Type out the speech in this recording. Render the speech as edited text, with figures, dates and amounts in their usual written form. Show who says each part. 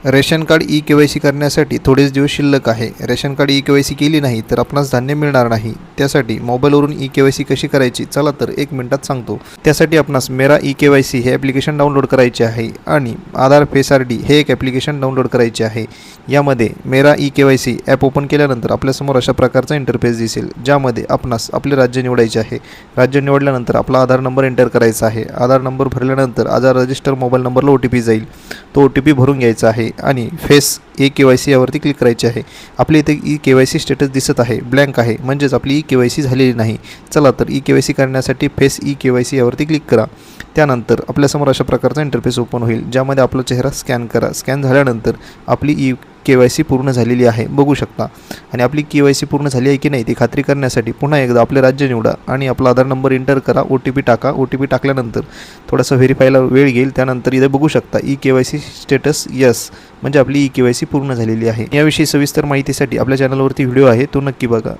Speaker 1: Ration card ई-के-वाय-सी करण्यासाठी थोडेच दिवस शिल्लक आहे. रेशन कार्ड ई-के-वाय-सी केली नाही तर आपणास धान्य मिळणार नाही. त्यासाठी मोबाईलवरून ई-के-वाय-सी कशी करायची चला तर 1 मिनिटात सांगतो. त्यासाठी आपणास मेरा ई-के-वाय-सी हे ॲप्लिकेशन डाउनलोड करायचे आहे आणि आधार फेस आर डी हे एक ॲप्लिकेशन डाउनलोड करायचे आहे. यामध्ये मेरा ई-के-वाय-सी ॲप ओपन केल्यानंतर आपल्यासमोर अशा प्रकारचा इंटरफेस दिसेल, ज्यामध्ये आपणास आपले राज्य निवडायचे आहे. राज्य निवडल्यानंतर आपला आधार नंबर एंटर करायचा आहे. आधार नंबर भरल्यानंतर आधार रजिस्टर मोबाईल नंबरला OTP जाईल. तो OTP भरून घ्यायचा आहे आणि फेस ई-के-वाय-सी यावरती क्लिक करायचे आहे. आपली इथे ई-के-वाय-सी स्टेटस दिसत आहे, ब्लँक आहे, म्हणजेच आपली ई-के-वाय-सी झालेली नाही. चला तर ई-के-वाय-सी करण्यासाठी फेस ई-के-वाय-सी यावरती क्लिक करा. त्यानंतर आपल्यासमोर अशा प्रकारचा इंटरफेस ओपन होईल, ज्यामध्ये आपला चेहरा स्कॅन करा. स्कॅन झाल्यानंतर आपली ई-के-वाय-सी पूर्ण झालेली आहे बघू शकता. आणि आपली के-वाय-सी पूर्ण झाली आहे की नाही ती खात्री करण्यासाठी पुन्हा एकदा आपले राज्य निवडा आणि आपला आधार नंबर एंटर करा. OTP टाका. OTP टाकल्यानंतर थोडासा व्हेरीफायला वेळ घेईल. त्यानंतर इथे बघू शकता ई-के-वाय-सी स्टेटस यस, म्हणजे आपली ई-के-वाय-सी पूर्ण झालेली आहे. याविषयी सविस्तर माहितीसाठी आपल्या चॅनलवरती व्हिडिओ आहे, तो नक्की बघा.